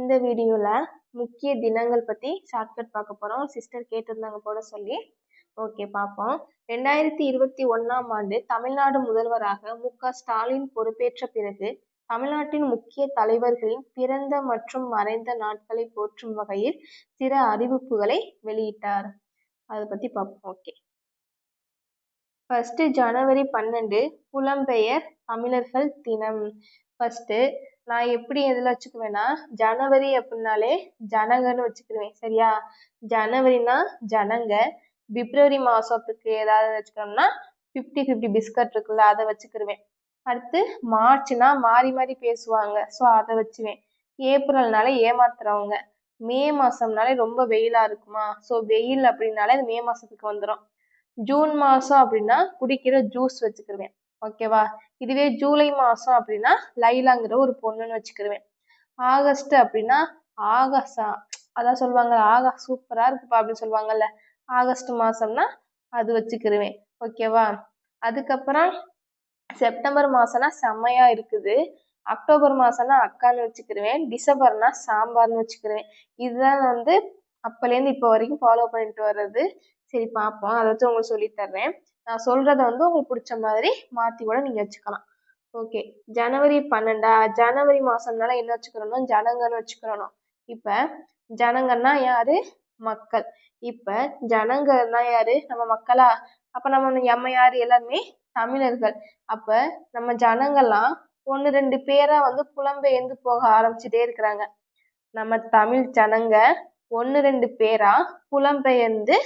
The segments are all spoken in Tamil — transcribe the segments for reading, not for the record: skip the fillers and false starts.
இந்த வீடியோவில் முக்கிய தினங்கள் பற்றி ஷார்ட்கட் பார்க்க போகிறோம். சிஸ்டர் கேட்டிருந்தாங்க போட சொல்லி. ஓகே, பார்ப்போம். 2021ஆம் ஆண்டு தமிழ்நாடு முதல்வராக மு.க. ஸ்டாலின் பொறுப்பேற்ற பிறகு தமிழ்நாட்டின் முக்கிய தலைவர்களின் பிறந்த மற்றும் மறைந்த நாட்களை போற்றும் வகையில் சில அறிவிப்புகளை வெளியிட்டார். அதை பற்றி பார்ப்போம். ஓகே, ஃபர்ஸ்ட் ஜனவரி 12 புலம்பெயர் தமிழர்கள் தினம். ஃபர்ஸ்ட் நான் எப்படி எதில் வச்சுக்குவேன்னா, ஜனவரி அப்படின்னாலே ஜனங்கன்னு வச்சுக்கிருவேன். சரியா? ஜனவரினா ஜனங்க, பிப்ரவரி மாதத்துக்கு ஏதாவது வச்சுக்கணும்னா 50-50 பிஸ்கட் இருக்குல்ல, அதை வச்சுக்கிருவேன். அடுத்து மார்ச்னா மாறி மாறி பேசுவாங்க, ஸோ அதை வச்சுவேன். ஏப்ரல்னாலே ஏமாத்துறவங்க, மே மாதம்னாலே ரொம்ப வெயிலாக இருக்குமா, ஸோ வெயில் அப்படின்னாலே அது மே மாதத்துக்கு வந்துடும். ஜூன் மாதம் அப்படின்னா குடிக்கிற ஜூஸ் வச்சுக்கிருவேன். ஓகேவா? இதுவே ஜூலை மாதம் அப்படின்னா லைலாங்கிற ஒரு பொண்ணுன்னு வச்சுக்கிருவேன். ஆகஸ்ட் அப்படின்னா ஆகாஷா, அதான் சொல்லுவாங்க, சூப்பராக இருக்குப்பா அப்படின்னு சொல்லுவாங்கல்ல, ஆகஸ்ட் மாதம்னா அது வச்சுக்கிருவேன். ஓகேவா? அதுக்கப்புறம் செப்டம்பர் மாதம்னா செம்மையா இருக்குது, அக்டோபர் மாதம்னா அக்கான்னு வச்சுக்கிருவேன், டிசம்பர்னா சாம்பார்னு வச்சுக்கிருவேன். இதுதான் அப்போலேருந்து இப்போ வரைக்கும் ஃபாலோ பண்ணிட்டு வர்றது. சரி, பார்ப்போம். அதை வச்சு உங்களுக்கு சொல்லித்தர்றேன். நான் சொல்கிறத உங்களுக்கு பிடிச்ச மாதிரி மாற்றி கூட நீங்கள் வச்சுக்கலாம். ஓகே, ஜனவரி 12 ஜனவரி மாதம்னால என்ன வச்சுக்கிறோம்னா ஜனங்கன்னு வச்சுக்கிறோம். இப்போ ஜனங்கன்னா யாரு? மக்கள். இப்போ ஜனங்கன்னா யாரு? நம்ம மக்களா? அப்போ நம்ம யாரு? எல்லாருமே தமிழர்கள். அப்போ நம்ம ஜனங்கள்லாம் 1-2 பேரா புலம்பெயர்ந்து போக ஆரம்பிச்சுட்டே இருக்கிறாங்க. நம்ம தமிழ் ஜனங்க 1-2 பேரா புலம்பெயர்ந்து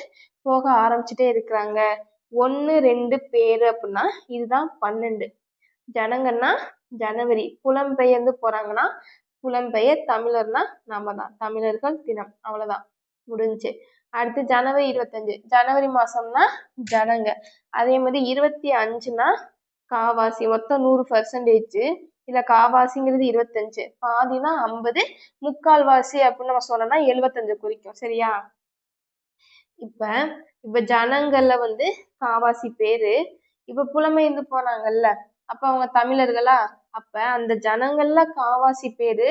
போக ஆரம்பிச்சுட்டே இருக்கிறாங்க. 1-2 பேர் அப்படின்னா இதுதான் 12. ஜனங்கன்னா ஜனவரி, புலம்பெயர்ந்து போறாங்கன்னா புலம்பெயர், தமிழர்னா நாம தான், தமிழர்கள் தினம். அவ்வளவுதான், முடிஞ்சு. அடுத்து ஜனவரி 25 ஜனவரி மாசம்னா ஜனங்க. அதே மாதிரி 25னா காவாசி. மொத்தம் 100%. இல்ல காவாசிங்கிறது 25, பாதினா 50, முக்கால்வாசி அப்படின்னு நம்ம சொன்னோம்னா 75 குறிக்கும். சரியா? இப்ப ஜனங்கள்ல காவாசி பேரு இப்ப புலம்பெயர்ந்து போனாங்கல்ல, அப்ப அவங்க தமிழர்களா? அப்ப அந்த ஜனங்கள்ல காவாசி பேரு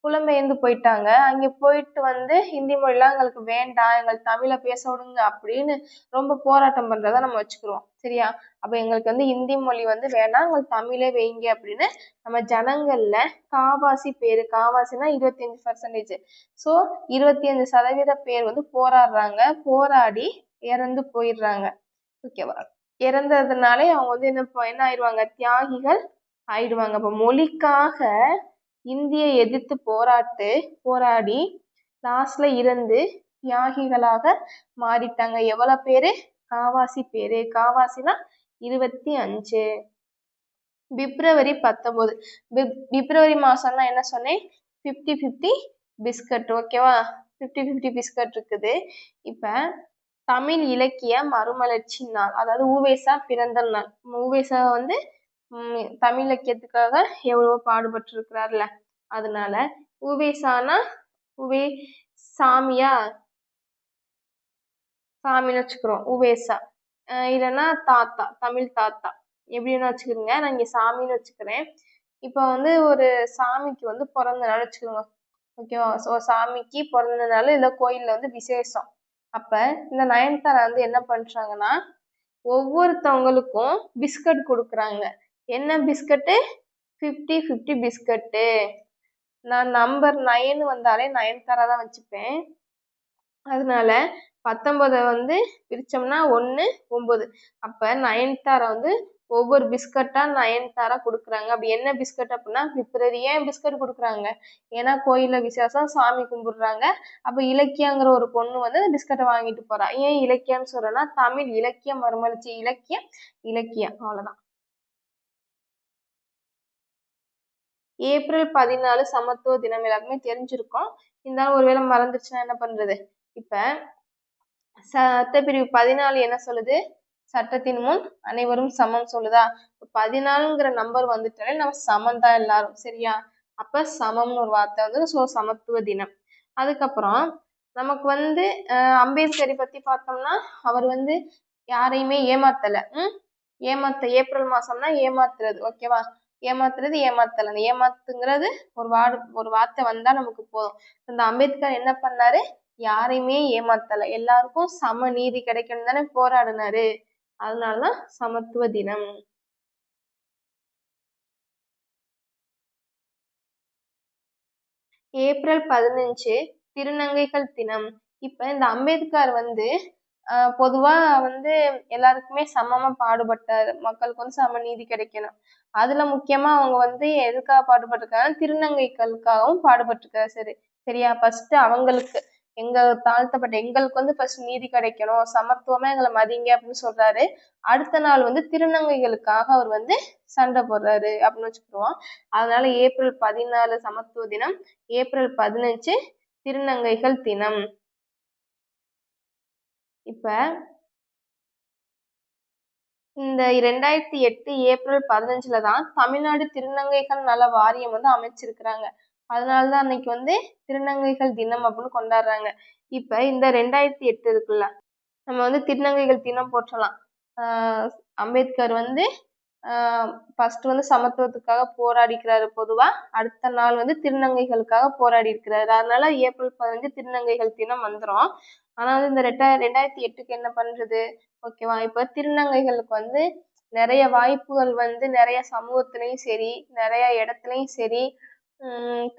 புலம்பெயர்ந்து போயிட்டாங்க. அங்க போயிட்டு ஹிந்தி மொழிலாம் எங்களுக்கு வேண்டாம், எங்களுக்கு தமிழை பேச விடுங்க அப்படின்னு ரொம்ப போராட்டம் பண்றதா நம்ம வச்சுக்கிறோம். சரியா? அப்ப எங்களுக்கு ஹிந்தி மொழி வேண்டாம், எங்களுக்கு தமிழே வைங்க அப்படின்னு நம்ம ஜனங்கள்ல காவாசி பேரு, காவாசினா 25%, ஸோ 25% பேர் போராடுறாங்க. போராடி இறந்து போயிடுறாங்க. ஓகேவா? இறந்ததுனாலே அவங்க என்ன ஆயிடுவாங்க? தியாகிகள் ஆயிடுவாங்க. அப்ப மொழிக்காக இந்தியை எதிர்த்து போராடி லாஸ்ட்ல இறந்து தியாகிகளாக மாறிட்டாங்க. எவ்வளவு பேரு? காவாசி பேரு. காவாசினா 25. பிப்ரவரி 19 பிப்ரவரி மாசம்னா என்ன சொன்னேன்? 50-50 பிஸ்கட். ஓகேவா? 50-50 பிஸ்கட் இருக்குது. இப்ப தமிழ் இலக்கிய மறுமலர்ச்சி நாள், அதாவது உவேசா பிறந்த நாள். உவேசா தமிழ் இலக்கியத்துக்காக எவ்வளவோ பாடுபட்டு இருக்கிறார்ல, அதனால உவேசானா உவே சாமியா, சாமின்னு வச்சுக்கிறோம். உவேசா இல்லைன்னா தாத்தா, தமிழ் தாத்தா எப்படின்னு வச்சுக்கிறோங்க. நான் இங்க சாமின்னு வச்சுக்கிறேன். இப்போ ஒரு சாமிக்கு பிறந்த நாள் வச்சுக்கோங்க. ஓகேவா? ஸோ சாமிக்கு பிறந்த நாள் இல்லை கோயில்ல விசேஷம். அப்ப இந்த நயன்தாரா என்ன பண்றாங்கன்னா, ஒவ்வொருத்தவங்களுக்கும் பிஸ்கட் கொடுக்குறாங்க. என்ன பிஸ்கட்டு? 50-50 பிஸ்கட்டு. நான் நம்பர் 9 வந்தாலே நயன்தாரா தான் வச்சுப்பேன். அதனால 19 பிரிச்சோம்னா 1, 9. அப்ப நயன்தாரா ஒவ்வொரு பிஸ்கட்டா நயன்தாரா கொடுக்குறாங்க. அப்படி என்ன பிஸ்கட் அப்படின்னா பிப்ரவரி. ஏன் பிஸ்கட் கொடுக்குறாங்க? ஏன்னா கோயில்ல விசேஷம், சாமி கும்பிடுறாங்க. அப்ப இலக்கியங்கிற ஒரு பொண்ணு பிஸ்கட்டை வாங்கிட்டு போறா. ஏன் இலக்கியம்னு சொல்றேன்னா தமிழ் இலக்கிய மறுமலர்ச்சி, இலக்கியம் அவ்வளவுதான். ஏப்ரல் 14 சமத்துவ தினம் எல்லாருக்குமே தெரிஞ்சிருக்கும். இருந்தாலும் ஒருவேளை மறந்துச்சுன்னா என்ன பண்றது? இப்ப சட்டப்பிரிவு 14 என்ன சொல்லுது? சட்டத்தின் முன் அனைவரும் சமம் சொல்லுதா? 14ங்கிற நம்பர் வந்துட்டாலே நம்ம சமம் தான் எல்லாரும். சரியா? அப்ப சமம்னு ஒரு வார்த்தை ஸோ சமத்துவ தினம். அதுக்கப்புறம் நமக்கு அம்பேத்கரை பத்தி பார்த்தோம்னா அவர் யாரையுமே ஏமாத்தல. ஏப்ரல் மாசம்னா ஏமாத்துறது. ஓகேவா? ஏமாத்துறது ஏமாத்தல. அந்த ஏமாத்துங்கிறது ஒரு வார்த்தை வந்தா நமக்கு போதும். இந்த அம்பேத்கர் என்ன பண்ணாரு? யாரையுமே ஏமாத்தல. எல்லாருக்கும் சம நீதி கிடைக்கணும் தானே போராடினாரு. அதனாலதான் சமத்துவ தினம். ஏப்ரல் 15 திருநங்கைகள் தினம். இப்ப இந்த அம்பேத்கர் வந்து பொதுவா வந்து எல்லாருக்குமே சமமா பாடுபட்டாரு. மக்களுக்கு வந்து சம நீதி கிடைக்கணும். அதுல முக்கியமா அவங்க வந்து எதுக்காக பாடுபட்டிருக்காங்க? திருநங்கைகளுக்காகவும் பாடுபட்டிருக்காரு. சரியா? ஃபர்ஸ்ட் அவங்களுக்கு தாழ்த்தப்பட்ட எங்களுக்கு வந்து ஃபர்ஸ்ட் நீதி கிடைக்கணும், சமத்துவமா எங்களை மதிங்க அப்படின்னு சொல்றாரு. அடுத்த நாள் வந்து திருநங்கைகளுக்காக அவர் வந்து சண்டை போடுறாரு அப்படின்னு வச்சுக்கிடுவோம். அதனால ஏப்ரல் 14 சமத்துவ தினம், ஏப்ரல் 15 திருநங்கைகள் தினம். இப்ப இந்த 2008 ஏப்ரல் 15 தான் தமிழ்நாடு திருநங்கைகள் நல வாரியம் வந்து அமைச்சிருக்கிறாங்க. அதனாலதான் அன்னைக்கு வந்து திருநங்கைகள் தினம் அப்படின்னு கொண்டாடுறாங்க. இப்ப இந்த 2008 இருக்குல்ல, நம்ம வந்து திருநங்கைகள் தினம் போற்றலாம். அம்பேத்கர் வந்து ஃபர்ஸ்ட் வந்து சமத்துவத்துக்காக போராடிக்கிறாரு பொதுவா. அடுத்த நாள் வந்து திருநங்கைகளுக்காக போராடி இருக்கிறாரு. அதனால ஏப்ரல் 15 திருநங்கைகள் தினம் வந்துடும். ஆனா வந்து இந்த 2008க்கு என்ன பண்றது? ஓகேவா? இப்ப திருநங்கைகளுக்கு வந்து நிறைய வாய்ப்புகள் வந்து நிறைய சமூகத்திலையும் சரி, நிறைய இடத்துலையும் சரி,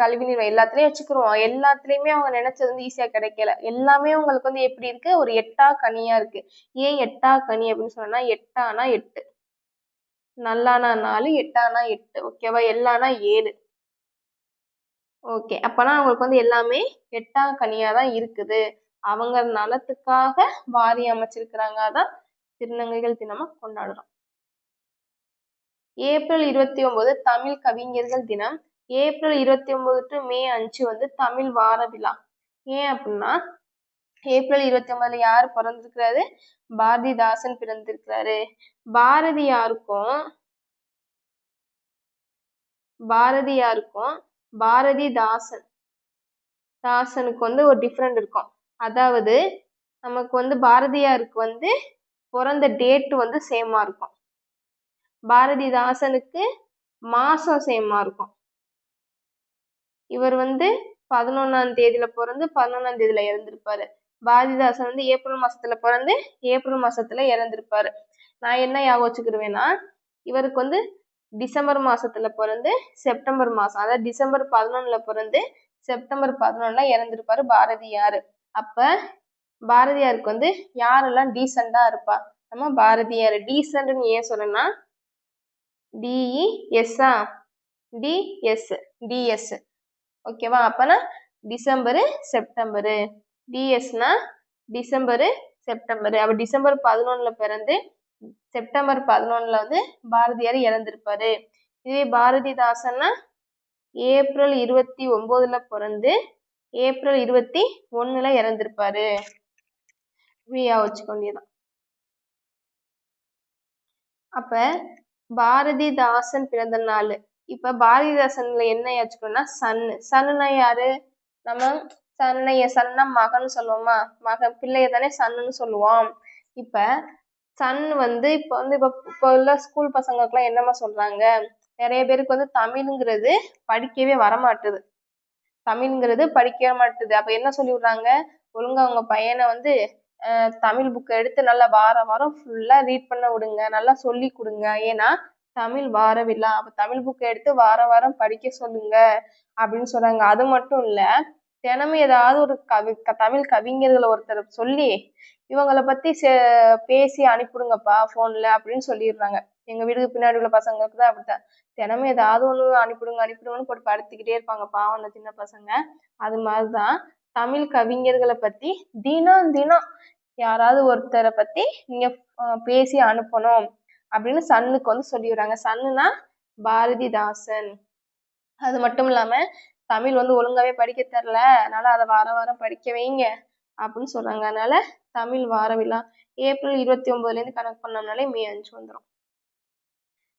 கல்வி நிலையம் எல்லாத்துலயும் வச்சுக்கிறோம். எல்லாத்துலயுமே அவங்க நினைச்சது வந்து ஈஸியா கிடைக்கல. எல்லாமே உங்களுக்கு வந்து எப்படி இருக்கு? ஒரு எட்டா கனியா இருக்கு. ஏன் எட்டா கனி அப்படின்னு சொன்னா, எட்டானா 8, நல்லானா 4, எட்டானா 8. ஓகேவா? எல்லானா 7. ஓகே, அப்பனா அவங்களுக்கு வந்து எல்லாமே எட்டா கனியா தான் இருக்குது. அவங்க நலத்துக்காக வாரியம் அமைச்சிருக்கிறாங்க. அதான் திருநங்கைகள் தினமா கொண்டாடுறோம். ஏப்ரல் 29 தமிழ் கவிஞர்கள் தினம். ஏப்ரல் 29 to மே 5 வந்து தமிழ் வார விழா. ஏன் அப்படின்னா ஏப்ரல் 29 யார் பிறந்திருக்கிறாரு? பாரதிதாசன் பிறந்திருக்கிறாரு. பாரதியாருக்கும் தாசனுக்கு வந்து ஒரு டிஃப்ரெண்ட் இருக்கும். அதாவது நமக்கு வந்து பாரதியாருக்கு வந்து பிறந்த டேட் வந்து சேமா இருக்கும். பாரதிதாசனுக்கு மாசம் சேமா இருக்கும். இவர் வந்து 11ஆம் தேதியில பிறந்து 11ஆம் தேதியில இறந்திருப்பாரு. பாரதிதாசன் வந்து ஏப்ரல் மாசத்துல பிறந்து ஏப்ரல் மாசத்துல இறந்திருப்பாரு. நான் என்ன ஞாபகம் வச்சுக்கிடுவேன்னா, இவருக்கு வந்து டிசம்பர் மாசத்துல பிறந்து செப்டம்பர் மாசம், அதாவது டிசம்பர் 11ல பிறந்து செப்டம்பர் 11ல இறந்திருப்பாரு பாரதியார். அப்ப பாரதியாருக்கு வந்து யாரெல்லாம் டீசெண்டா இருப்பா? நம்ம பாரதியார். டீசென்ட்னு ஏன் சொன்னா, டிஎஸ் ஓகேவா? அப்பனா டிசம்பரு செப்டம்பரு, டிஎஸ்னா டிசம்பரு செப்டம்பரு. அப்ப டிசம்பர் 11ல பிறந்து செப்டம்பர் 11ல வந்து பாரதியார் இறந்திருப்பாரு. இதே பாரதிதாசன்னா ஏப்ரல் 29ல பிறந்து ஏப்ரல் 21ல இறந்திருப்பாரு. ஃப்ரீயா வச்சுக்க வேண்டியதான். அப்ப பாரதிதாசன் பிறந்த நாள். இப்ப பாரதிதாசன்ல என்ன வச்சுக்கணும்னா சன்னுனா யாரு? நம்ம சன்னா மகன் சொல்லுவோமா? மகன் பிள்ளைய தானே சன்னுன்னு சொல்லுவோம். இப்ப சன் வந்து இப்ப உள்ள ஸ்கூல் பசங்களுக்குலாம் என்னமா சொல்றாங்க? நிறைய பேருக்கு வந்து தமிழ்ங்கிறது படிக்கவே வரமாட்டுது. அப்ப என்ன சொல்லி விடுறாங்க? ஒழுங்கா உங்க பையனை வந்து தமிழ் புக்கை எடுத்து நல்லா வாரம் ஃபுல்லா ரீட் பண்ண விடுங்க, நல்லா சொல்லி கொடுங்க. ஏன்னா தமிழ் வார விழா. அப்ப தமிழ் புக்கை எடுத்து வாரம் படிக்க சொல்லுங்க அப்படின்னு சொல்றாங்க. அது மட்டும் இல்ல, தினமும் ஏதாவது ஒரு தமிழ் கவிஞர்களை ஒருத்தர் சொல்லி இவங்களை பத்தி பேசி அனுப்பிடுங்கப்பா போன்ல அப்படின்னு சொல்லிடுறாங்க. எங்க வீட்டுக்கு பின்னாடி உள்ள பசங்களுக்கு தான் அப்படித்தான். தினமும் ஏதாவது ஒண்ணு அனுப்பிடுங்கன்னு போட்டு படுத்திக்கிட்டே இருப்பாங்க பாவம் அந்த சின்ன பசங்க. அது மாதிரிதான் தமிழ் கவிஞர்களை பத்தி தினம் யாராவது ஒருத்தரை பத்தி நீங்க பேசி அனுப்பணும் அப்படின்னு சன்னுக்கு வந்து சொல்லிடுறாங்க. சன்னுனா பாரதிதாசன். அது மட்டும் இல்லாம தமிழ் வந்து ஒழுங்காவே படிக்க தெரியல, அதனால அதை வாரம் படிக்க வைங்க அப்படின்னு சொல்றாங்க. அதனால தமிழ் வார விழா ஏப்ரல் 29ல இருந்து கணக்கு பண்ணோம்னாலே மே 5 வந்துடும்.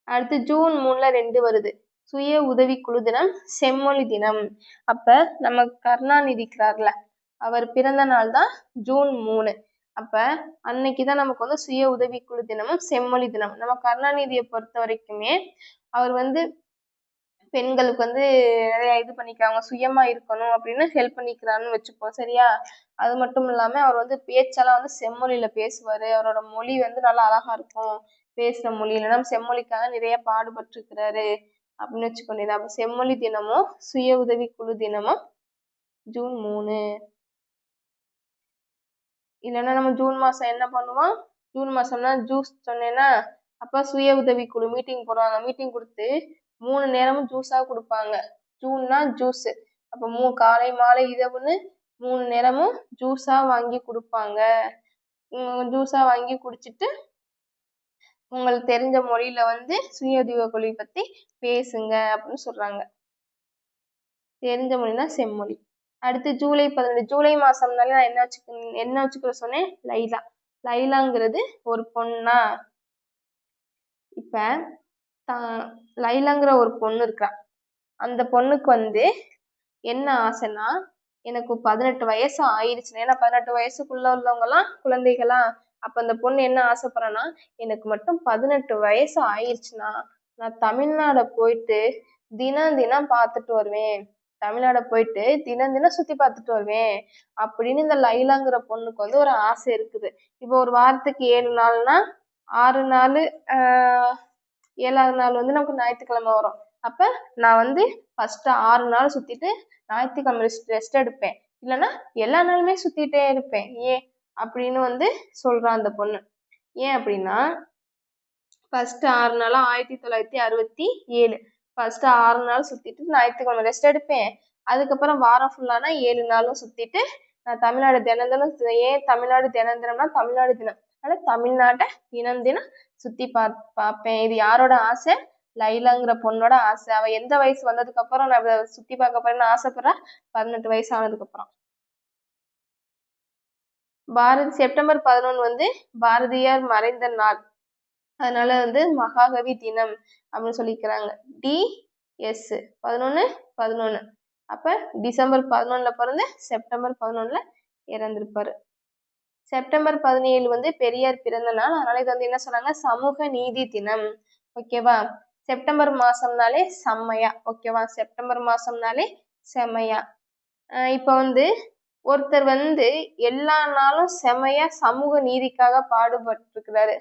அடுத்து ஜூன் 3ல 2 வருது. சுய உதவி குழு தினம், செம்மொழி தினம். அப்ப நம்ம கருணாநிதி இருக்கிறார்ல, அவர் பிறந்த நாள் தான் ஜூன் 3. அப்ப அன்னைக்குதான் நமக்கு வந்து சுய உதவி குழு தினமும் செம்மொழி தினம். நம்ம கருணாநிதியை பொறுத்த வரைக்குமே அவர் வந்து பெண்களுக்கு வந்து நிறைய இது பண்ணிக்கிறாங்க, சுயமா இருக்கணும் அப்படின்னு ஹெல்ப் பண்ணிக்கிறான்னு வச்சுப்போம். சரியா? அது மட்டும் இல்லாம அவர் வந்து பேச்செல்லாம் வந்து செம்மொழியில பேசுவாரு. அவரோட மொழி வந்து நல்லா அழகா இருக்கும். பேசுற மொழி இல்லைன்னா செம்மொழிக்காக நிறைய பாடுபட்டிருக்கிறாரு அப்படின்னு வச்சுக்க வேண்டியது. அப்ப செம்மொழி தினமும் சுய உதவி குழு தினமும் ஜூன் 3. இல்லைன்னா நம்ம ஜூன் மாசம் என்ன பண்ணுவோம்? ஜூன் மாசம்னா ஜூஸ் சொன்னேன்னா அப்ப சுய உதவி குழு மீட்டிங் போடுவாங்க. மீட்டிங் கொடுத்து 3 நேரமும் ஜூஸா கொடுப்பாங்க. ஜூன்னா ஜூஸ். அப்ப காலை மாலை இரவுன்னு 3 நேரமும் ஜூஸா வாங்கி கொடுப்பாங்க. ஜூஸா வாங்கி குடிச்சிட்டு உங்களுக்கு தெரிஞ்ச மொழியில வந்து சுய உதவி குழு பத்தி பேசுங்க அப்படின்னு சொல்றாங்க. தெரிஞ்ச மொழினா செம்மொழி. அடுத்து ஜூலை 12. ஜூலை மாசம்னாலே நான் என்ன வச்சுக்கிற சொன்னேன்? லைலா. லைலாங்கிறது ஒரு பொண்ணா? இப்ப லைலாங்கிற ஒரு பொண்ணு இருக்கா. அந்த பொண்ணுக்கு வந்து என்ன ஆசைன்னா, எனக்கு 18 வயசு ஆயிடுச்சுன்னா, ஏன்னா 18 வயசுக்குள்ள உள்ளவங்க எல்லாம் குழந்தைகளா. அப்ப அந்த பொண்ணு என்ன ஆசைப்படுறேன்னா, எனக்கு மட்டும் 18 வயசு ஆயிடுச்சுன்னா நான் தமிழ்நாடை போயிட்டு தினம் தினம் பார்த்துட்டு வருவேன். தமிழ்நாடை போயிட்டு தினம் தினம் சுத்தி பார்த்துட்டு வருவேன் அப்படின்னு இந்த லைலாங்கிற பொண்ணுக்கு வந்து ஒரு ஆசை இருக்குது. இப்போ ஒரு வாரத்துக்கு 7 நாள்னா 6 நாள் 7வது நாள் வந்து நமக்கு ஞாயிற்றுக்கிழமை வரும். அப்ப நான் வந்து ஃபர்ஸ்ட் 6 நாள் சுத்திட்டு ஞாயிற்றுக்கிழமை ரெஸ்ட் எடுப்பேன். இல்லைன்னா எல்லா நாளுமே சுத்திட்டே இருப்பேன். ஏன் அப்படின்னு வந்து சொல்றான் அந்த பொண்ணு. ஏன் அப்படின்னா ஃபர்ஸ்ட் 6 நாளா 1967. ஃபர்ஸ்ட் 6 நாள் சுத்திட்டு ஞாயிற்றுக்கிழமை ரெஸ்ட் எடுப்பேன். அதுக்கப்புறம் வாரம் ஃபுல்லானா 7 நாளும் சுத்திட்டு நான் தமிழ்நாடு தினம் தினம். ஏன் தமிழ்நாடு தினம் தினம்னா தமிழ்நாடு தினம். அதனால தமிழ்நாட்டை தினம் தினம் சுத்தி பார்ப்பேன். இது யாரோட ஆசை? லைலாங்கிற பொண்ணோட ஆசை. அவ எந்த வயசு வந்ததுக்கு அப்புறம் நான் சுத்தி பார்க்க போறேன்னு ஆசைப்படுறா? 18 வயசு ஆனதுக்கு அப்புறம். செப்டம்பர் 11 வந்து பாரதியார் மறைந்த நாள். அதனால வந்து மகாகவி தினம் அப்படின்னு சொல்லிக்கிறாங்க. DS 11/11. அப்ப டிசம்பர் 11 பிறந்து செப்டம்பர் 11 இறந்திருப்பாரு. செப்டம்பர் 17 வந்து பெரியார் பிறந்த நாள். அதனால இது வந்து என்ன சொன்னாங்க? சமூக நீதி தினம். ஓகேவா? செப்டம்பர் மாசம்னாலே செம்மையா. ஓகேவா? செப்டம்பர் மாசம்னாலே செம்மையா. இப்ப வந்து ஒருத்தர் வந்து எல்லா நாளும் செம்மையா சமூக நீதிக்காக பாடுபட்டிருக்கிறாரு.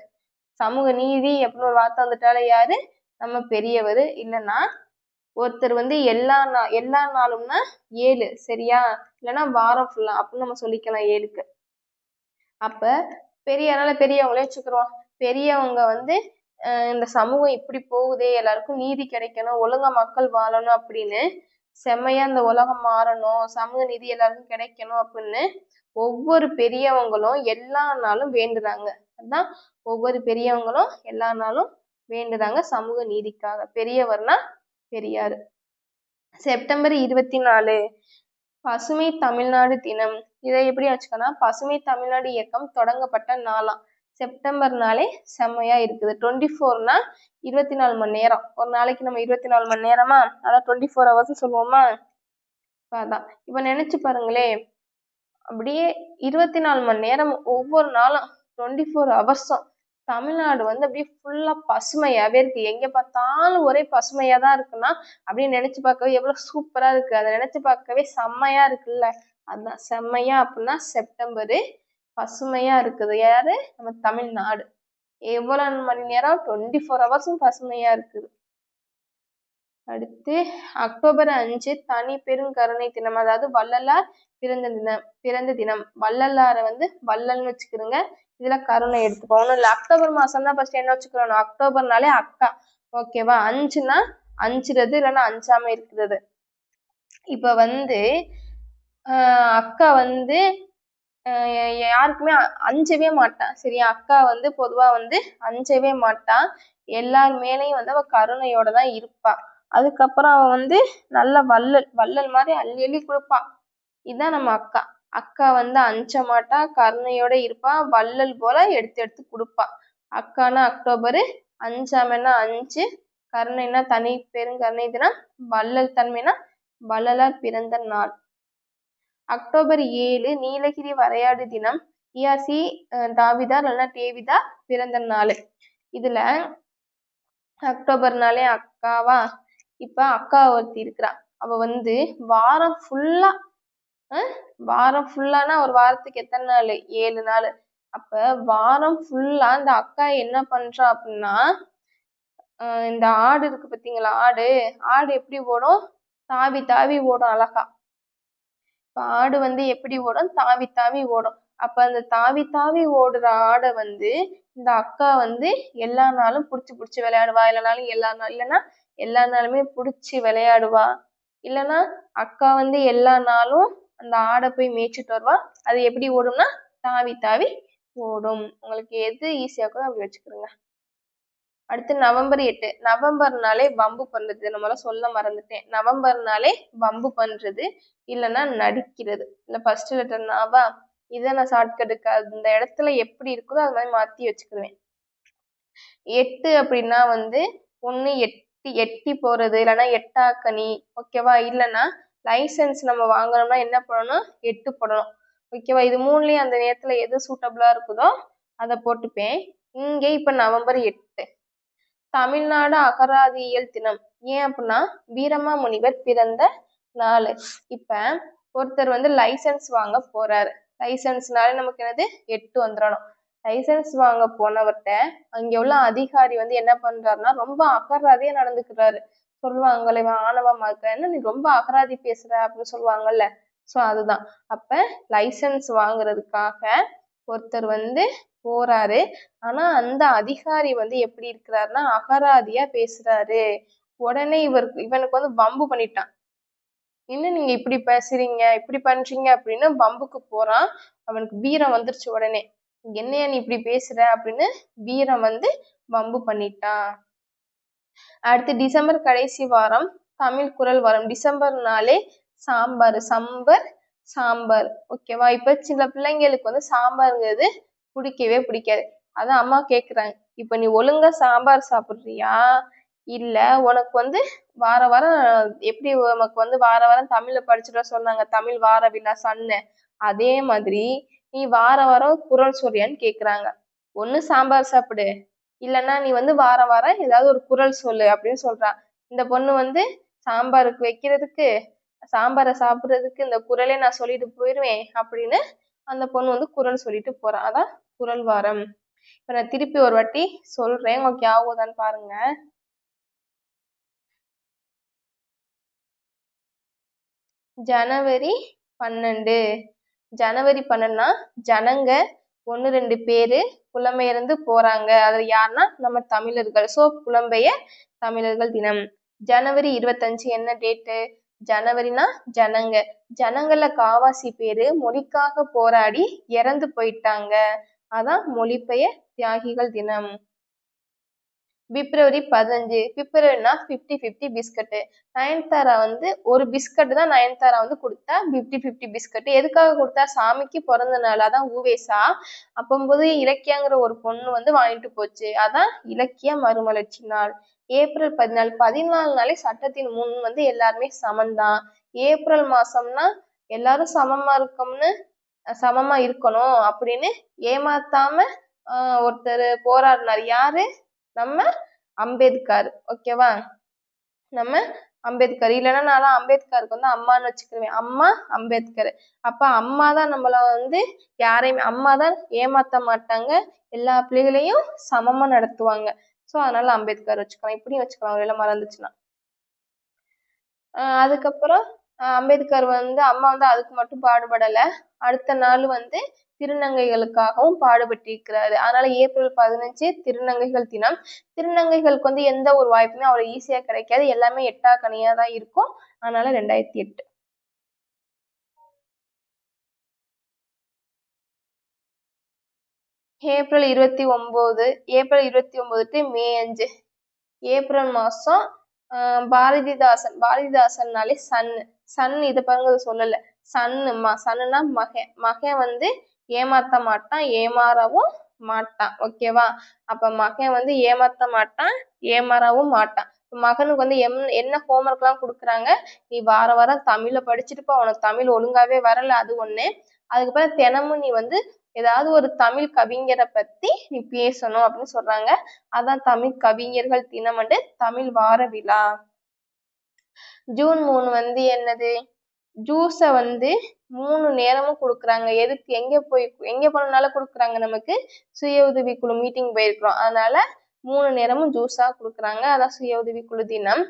சமூக நீதி அப்படின்னு ஒரு வார்த்தை வந்துட்டாலே யாரு? நம்ம பெரியவர். இல்லைன்னா ஒருத்தர் வந்து எல்லா நாளும்னா 7. சரியா? இல்லைன்னா வாரம் ஃபுல்லா அப்படின்னு நம்ம சொல்லிக்கலாம் 7க்கு. அப்ப பெரியவங்களே வச்சுக்கிறோம். பெரியவங்க வந்து இந்த சமூகம் இப்படி போகுதே, எல்லாருக்கும் நீதி கிடைக்கணும், ஒழுங்கா மக்கள் வாழணும் அப்படின்னு செம்மையா இந்த உலகம் மாறணும், சமூக நீதி எல்லாருக்கும் கிடைக்கணும் அப்படின்னு ஒவ்வொரு பெரியவங்களும் எல்லா நாளும் வேண்டுறாங்க. அதான் ஒவ்வொரு பெரியவங்களும் எல்லா நாளும் வேண்டுறாங்க சமூக நீதிக்காக. பெரியவர்னா பெரியாரு. செப்டம்பர் 24 பசுமை தமிழ்நாடு தினம். இதை எப்படி வச்சுக்கோன்னா, பசுமை தமிழ்நாடு இயக்கம் தொடங்கப்பட்ட நாளாம். செப்டம்பர்னாலே செம்மையா இருக்குது. 24னா 24 மணி நேரம். ஒரு நாளைக்கு நம்ம 24 மணி நேரமா, அதான் 24 hours சொல்லுவோமா? அதான். இப்ப நினைச்சு பாருங்களே, அப்படியே 24 மணி நேரம் ஒவ்வொரு நாளும் 24 ஹவர்ஸும் தமிழ்நாடு வந்து அப்படியே ஃபுல்லா பசுமையாவே இருக்கு. எங்க பார்த்தாலும் ஒரே பசுமையா தான் இருக்குன்னா அப்படியே நினைச்சு பார்க்கவே எவ்வளவு சூப்பரா இருக்கு. அதை நினைச்சு பார்க்கவே செம்மையா இருக்குல்ல. அதுதான் செம்மையா அப்படின்னா செப்டம்பரு பசுமையா இருக்குது. யாரு? நம்ம தமிழ்நாடு. எவ்வளவு மணி நேரம்? 24 ஹவர்ஸும் பசுமையா இருக்குது. அடுத்து அக்டோபர் 5 தனி பெரும் கருணை தினம். அதாவது வள்ளலார் பிறந்த தினம். வள்ளலாரை வந்து வள்ளல்னு வச்சுக்கிறோங்க. இதுல கருணை எடுத்துக்கோ. ஒன்றும் இல்லை. அக்டோபர் மாசம்னா ஃபர்ஸ்ட் என்ன வச்சுக்கிறோம்? அக்டோபர்னாலே அக்கா. ஓகேவா? 5னா அஞ்சுறது, இல்லைன்னா அஞ்சாம இருக்கிறது. இப்ப வந்து அக்கா வந்து யாருக்குமே அஞ்சவே மாட்டான். சரியா? அக்கா வந்து பொதுவா வந்து அஞ்சவே மாட்டான். எல்லார் மேலையும் வந்து அவ கருணையோட தான் இருப்பா. அதுக்கப்புறம் அவ வந்து நல்ல வள்ளல் மாதிரி அள்ளி அள்ளி கொடுப்பான். இதுதான் நம்ம அக்கா. அக்கா வந்து அஞ்ச மாட்டா, கருணையோட இருப்பா, வள்ளல் போல எடுத்து எடுத்து கொடுப்பா. அக்கானா அக்டோபரு, அஞ்சாமைனா 5, கருணைனா தனி பெருங்கருணை தினம், வள்ளல் தன்மைனா வள்ளலார் பிறந்த நாள். அக்டோபர் 7 நீலகிரி வரையாடு தினம். ERC தாவிதார் இல்லைன்னா தேவிதார் பிறந்த நாள். இதுல அக்டோபர்னாலே அக்காவா, இப்ப அக்கா ஒருத்தி இருக்கிறா, அவ வந்து வாரம் ஃபுல்லா வாரம் ஃபுல்லானா ஒரு வாரத்துக்கு எத்தனை நாள்? 7 நாள். அப்ப வாரம் ஃபுல்லா இந்த அக்கா என்ன பண்றா அப்படின்னா, இந்த ஆடு இருக்கு பார்த்தீங்களா, ஆடு ஆடு எப்படி ஓடும்? தாவி தாவி ஓடும் அழகா. இப்ப ஆடு வந்து எப்படி ஓடும்? தாவி தாவி ஓடும். அப்ப அந்த தாவி தாவி ஓடுற ஆடை வந்து இந்த அக்கா வந்து எல்லா நாளும் புடிச்சு புடிச்சு விளையாடுவா. இல்லைன்னா எல்லா நாளுமே புடிச்சு விளையாடுவா. இல்லைன்னா அக்கா வந்து எல்லா நாளும் அந்த ஆடை போய் மேய்ச்சிட்டு வருவா. அது எப்படி ஓடும்னா தாவி தாவி ஓடும். உங்களுக்கு எது ஈஸியா இருக்கோ அப்படி வச்சுக்கிறோங்க. அடுத்து நவம்பர் 8. நவம்பர்னாலே வம்பு பண்றது. நம்மள சொல்ல மறந்துட்டேன். நவம்பர்னாலே வம்பு பண்றது, இல்லைன்னா நடிக்கிறது. இல்ல ஃபர்ஸ்ட் லெட்டர் நாவா, இதை நான் ஷார்ட்கட்டுக்கு அந்த இடத்துல எப்படி இருக்குதோ அது மாதிரி மாத்தி வச்சுக்கிருவேன். 8 அப்படின்னா வந்து ஒண்ணு எட்டி எட்டி போறது, இல்லைன்னா எட்டாக்கனி, ஓகேவா? இல்லைன்னா லைசன்ஸ் நம்ம வாங்கணும்னா என்ன பண்ணணும்? 8 போடணும், ஓகேவா? இது மூணுலயும் அந்த நேரத்துல எது சூட்டபிளா இருக்குதோ அதை போட்டுப்பேன். இங்கே இப்ப நவம்பர் 8 தமிழ்நாடு அகராதியியல் தினம். ஏன் அப்படின்னா வீரமாமுனிவர் பிறந்த நாள். இப்ப ஒருத்தர் வந்து லைசன்ஸ் வாங்க போறாரு. லைசன்ஸ்னாலே நமக்கு என்னது? 8 வந்துடணும். லைசன்ஸ் வாங்க போனவர்கிட்ட அங்க உள்ள அதிகாரி வந்து என்ன பண்றாருன்னா ரொம்ப அகராதியா நடந்துக்கிறாரு. சொல்லுவாங்கல்ல, இவன் ஆணவமா இருக்க, நீ ரொம்ப அகராதி பேசுற அப்படின்னு சொல்லுவாங்கல்ல. ஸோ அதுதான். அப்ப லைசன்ஸ் வாங்குறதுக்காக ஒருத்தர் வந்து போறாரு. ஆனா அந்த அதிகாரி வந்து எப்படி இருக்கிறாருன்னா அகராதியா பேசுறாரு. உடனே இவனுக்கு வந்து வம்பு பண்ணிட்டான். என்ன நீங்க இப்படி பேசுறீங்க, இப்படி பண்றீங்க அப்படின்னு வம்புக்கு போறான். அவனுக்கு வீரம் வந்துருச்சு. உடனே என்னையா நீ இப்படி பேசுற அப்படின்னு வீரம் வந்து வம்பு பண்ணிட்டான். அடுத்து டிசம்பர் கடைசி வாரம் தமிழ் குறள் வாரம். டிசம்பர்னாலே சாம்பார், சம்பர் சாம்பார், ஓகேவா? இப்ப சில பிள்ளைங்களுக்கு வந்து சாம்பாருங்கிறது பிடிக்கவே பிடிக்காது. அதான் அம்மா கேக்குறாங்க, இப்ப நீ ஒழுங்கா சாம்பார் சாப்பிடுறியா, இல்ல உனக்கு வந்து வார வாரம் எப்படி உனக்கு வந்து வார வாரம் தமிழ்ல படிச்சுட்டு சொன்னாங்க, தமிழ் வார விழா சன்னு, அதே மாதிரி நீ வார வாரம் குறள் சொல்றியான்னு கேக்குறாங்க. ஒண்ணு சாம்பார் சாப்பிடு, இல்லைன்னா நீ வந்து வார வாரம் ஏதாவது ஒரு குறள் சொல்லு அப்படின்னு சொல்றான். இந்த பொண்ணு வந்து சாம்பாருக்கு வைக்கிறதுக்கு, சாம்பாரை சாப்பிட்றதுக்கு இந்த குறளே நான் சொல்லிட்டு போயிடுவேன் அப்படின்னு அந்த பொண்ணு வந்து குறள் சொல்லிட்டு போறான். அதான் குறள் வாரம். இப்ப நான் திருப்பி ஒரு வாட்டி சொல்றேன், உங்களுக்கு ஞாபகம்தான்னு பாருங்க. ஜனவரி 12. ஜனவரி 12னா ஜனங்க 1-2 பேரு புலம்பெயர்ந்து போறாங்க. அதுல யாருன்னா நம்ம தமிழர்கள். ஸோ புலம்பெயர் தமிழர்கள் தினம். ஜனவரி 25 என்ன டேட்டு? ஜனவரினா ஜனங்க. ஜனங்கள்ல காவாசி பேரு மொழிக்காக போராடி இறந்து போயிட்டாங்க. அதான் மொழிபெயர் தியாகிகள் தினம். பிப்ரவரி 15. பிப்ரவரினா 50-50 பிஸ்கட்டு. நயன்தாரா வந்து ஒரு பிஸ்கட் தான் நயன்தாரா வந்து கொடுத்தா 50-50 பிஸ்கட். எதுக்காக கொடுத்தா? சாமிக்கு பிறந்த நாள். அதான் ஊவேசா. அப்போது இலக்கியங்கிற ஒரு பொண்ணு வந்து வாங்கிட்டு போச்சு. அதான் இலக்கிய மறுமலர்ச்சி நாள். ஏப்ரல் 14. 14 நாளே சட்டத்தின் முன் வந்து எல்லாருமே சமந்தான். ஏப்ரல் மாசம்னா எல்லாரும் சமமா இருக்கணும் அப்படின்னு ஏமாத்தாம ஒருத்தர் போராடினார். யாரு? நம்ம அம்பேத்கர், ஓகேவா? நம்ம அம்பேத்கர். இல்லைன்னா நான் அம்பேத்கருக்கு வந்து அம்மான்னு வச்சுக்கிருவேன். அம்மா அம்பேத்கர். அப்ப அம்மா தான் நம்மள வந்து யாரையுமே, அம்மா தான் ஏமாத்த மாட்டாங்க, எல்லா பிள்ளைகளையும் சமமா நடத்துவாங்க. ஸோ அதனால அம்பேத்கர் வச்சுக்கலாம். இப்படியும் வச்சுக்கலாம் ஒருவேளை மறந்துச்சுன்னா. அதுக்கப்புறம் அம்பேத்கர் வந்து அம்மா வந்து அதுக்கு மட்டும் பாடுபடலை. அடுத்த நாள் வந்து திருநங்கைகளுக்காகவும் பாடுபட்டிருக்கிறாரு. அதனால ஏப்ரல் 15 திருநங்கைகள் தினம். திருநங்கைகளுக்கு வந்து எந்த ஒரு வாய்ப்புமே அவ்வளோ ஈஸியா கிடைக்காது. எல்லாமே எட்டாக்கனியா தான் இருக்கும். அதனால 2008. April 29. April 29 to May 5. April மாசம் பாரதிதாசன். பாரதிதாசன்னாலே சன் இதை பாருங்க சொல்லல. சன்னுனா மகன் வந்து ஏமாத்த மாட்டான், ஏமாறவும் மாட்டான், ஓகேவா? அப்ப மகன் வந்து ஏமாத்த மாட்டான், ஏமாறவும் மாட்டான். மகனுக்கு வந்து என்ன ஹோம்ஒர்க் எல்லாம் கொடுக்குறாங்க, நீ வார வாரம் தமிழ்ல படிச்சுட்டுப்பா, உனக்கு தமிழ் ஒழுங்காவே வரல, அது ஒண்ணு. அதுக்கப்புறம் தினமும் நீ வந்து ஏதாவது ஒரு தமிழ் கவிஞரை பத்தி நீ பேசணும் அப்படின்னு சொல்றாங்க. அதான் தமிழ் கவிஞர்கள் தினம், தமிழ் வார விழா. ஜூன் 3 வந்து என்னது? ஜூஸை வந்து 3 நேரமும் கொடுக்குறாங்க. எதுக்கு? எங்கே போனனால கொடுக்குறாங்க? நமக்கு சுய உதவி குழு மீட்டிங் போயிருக்கிறோம், அதனால 3 நேரமும் ஜூஸாக கொடுக்குறாங்க. அதான் சுய உதவி குழு தினம்.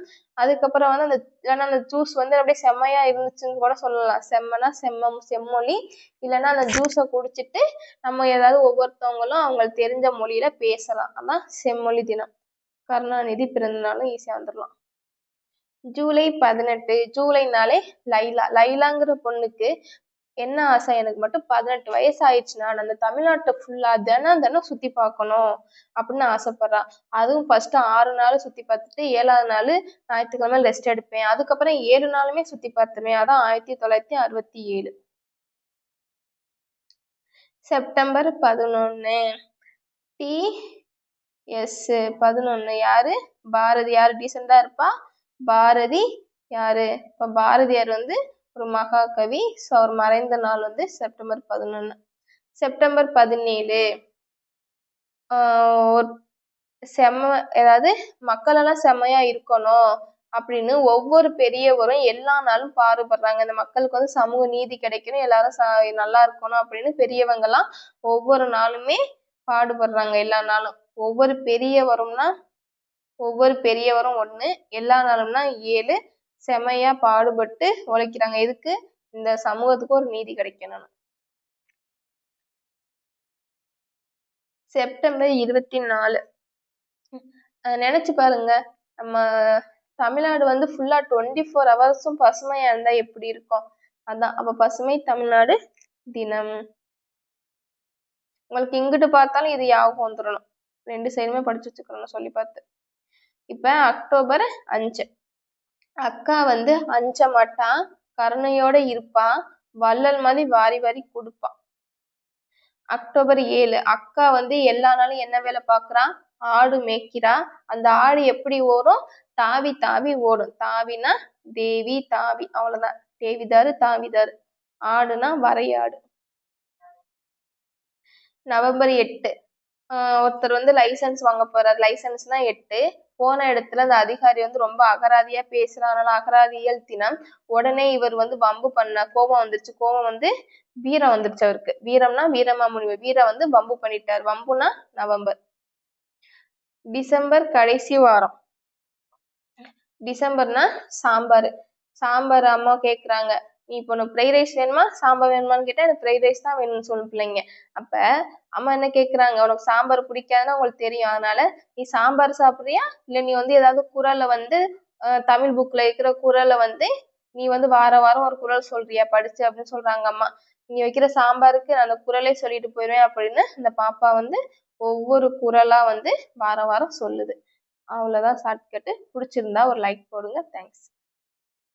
அதுக்கப்புறம் வந்து அந்த ஜூஸ் வந்து அப்படியே செம்மையா இருந்துச்சுன்னு கூட சொல்லலாம். செம்மனா செம்மொழி. இல்லைன்னா அந்த ஜூஸை குடிச்சிட்டு நம்ம ஏதாவது ஒவ்வொருத்தவங்களும் அவங்களுக்கு தெரிஞ்ச மொழியில பேசலாம். அதான் செம்மொழி தினம். கருணாநிதி பிறந்தநாளும் ஈஸியாக வந்துடலாம். ஜூலை 18. ஜூலைனாலே லைலாங்கிற பொண்ணுக்கு என்ன ஆசை? எனக்கு மட்டும் 18 வயசு ஆயிடுச்சுன்னா நான் அந்த தமிழ்நாட்டை ஃபுல்லா தினம் சுத்தி பார்க்கணும் அப்படின்னு ஆசைப்படுறா. அதுவும் ஃபர்ஸ்ட் 6 நாள் சுத்தி பார்த்துட்டு 7வது நாள் ஞாயிற்றுக்கிழமை ரெஸ்ட் எடுப்பேன், அதுக்கப்புறம் 7 நாளுமே சுத்தி பார்த்துருவேன். அதான் 1967. செப்டம்பர் 11. TS 11 யாரு? பாரதி. யாரு டீசெண்டா இருப்பா? பாரதி. யாரு? இப்ப பாரதியார் வந்து ஒரு மகாகவி. ஸோ அவர் மறைந்த நாள் வந்து செப்டம்பர் 11. செப்டம்பர் 17 ஏதாவது மக்கள் எல்லாம் செம்மையா இருக்கணும் அப்படின்னு ஒவ்வொரு பெரியவரும் எல்லா நாளும் பாடுபடுறாங்க. இந்த மக்களுக்கு வந்து சமூக நீதி கிடைக்கணும், எல்லாரும் நல்லா இருக்கணும் அப்படின்னு பெரியவங்கெல்லாம் ஒவ்வொரு நாளுமே பாடுபடுறாங்க. எல்லா நாளும் ஒவ்வொரு பெரியவரும் 1, எல்லா நாளும்னா 7 செமையா பாடுபட்டு உழைக்கிறாங்க. எதுக்கு? இந்த சமூகத்துக்கு ஒரு நீதி கிடைக்கணும். செப்டம்பர் 24. நினைச்சு பாருங்க, நம்ம தமிழ்நாடு வந்து ஃபுல்லா 24 ஹவர்ஸும் பசுமையா இருந்தா எப்படி இருக்கும்? அதான் அப்ப பசுமை தமிழ்நாடு தினம். உங்களுக்கு இங்கிட்டு பார்த்தாலும் இது ஞாபகம் வந்துடணும். 2 சைடுமே படிச்சு வச்சுக்கணும் சொல்லி பார்த்து. இப்ப அக்டோபர் 5. அக்கா வந்து அஞ்ச மாட்டான், கருணையோட இருப்பான், வள்ளல் மாதிரி வாரி வாரி கொடுப்பான். அக்டோபர் 7. அக்கா வந்து எல்லா நாளும் என்ன வேலை பார்க்குறான்? ஆடு மேய்க்கிறா. அந்த ஆடு எப்படி ஓடும்? தாவி தாவி ஓடும். தாவினா தேவி, தாவி, அவ்வளவுதான். தேவிதாரு தாவிதாரு. ஆடுனா வரையாடு. நவம்பர் 8. ஒருத்தர் வந்து லைசன்ஸ் வாங்க போறாரு. லைசன்ஸ்னா 8. போன இடத்துல அந்த அதிகாரி வந்து ரொம்ப அகராதியா பேசுறான், அகராதியல் தினம். உடனே இவர் வந்து வம்பு பண்ண கோபம் வந்துருச்சு. கோபம் வந்து வீரம் வந்துருச்சு அவருக்கு. வீரம்னா வீரமாமுனிவர். வீரம் வந்து வம்பு பண்ணிட்டார். வம்புனா நவம்பர். டிசம்பர் கடைசி வாரம். டிசம்பர்னா சாம்பார். சாம்பார் அம்மா கேக்குறாங்க, நீ இப்போ உனக்கு ஃப்ரைட் ரைஸ் வேணுமா சாம்பார் வேணுமான்னு கேட்டா எனக்கு ஃப்ரைட் ரைஸ் தான் வேணும்னு சொல்லணும் பிள்ளைங்க. அப்ப அம்மா என்ன கேக்குறாங்க, உனக்கு சாம்பார் பிடிக்காதுன்னா உங்களுக்கு தெரியும், அதனால நீ சாம்பார் சாப்பிட்றியா இல்லை நீ வந்து ஏதாவது குறளை வந்து தமிழ் புக்ல இருக்கிற குறளை வந்து நீ வந்து வாரம் ஒரு குறள் சொல்றியா படிச்சு அப்படின்னு சொல்றாங்க அம்மா. நீ வைக்கிற சாம்பாருக்கு நான் அந்த குறளே சொல்லிட்டு போயிடுவேன் அப்படின்னு அந்த பாப்பா வந்து ஒவ்வொரு குறளா வந்து வாரம் சொல்லுது. அவ்வளோதான் ஷார்ட்கட்டு. பிடிச்சிருந்தா ஒரு லைக் போடுங்க. தேங்க்ஸ்.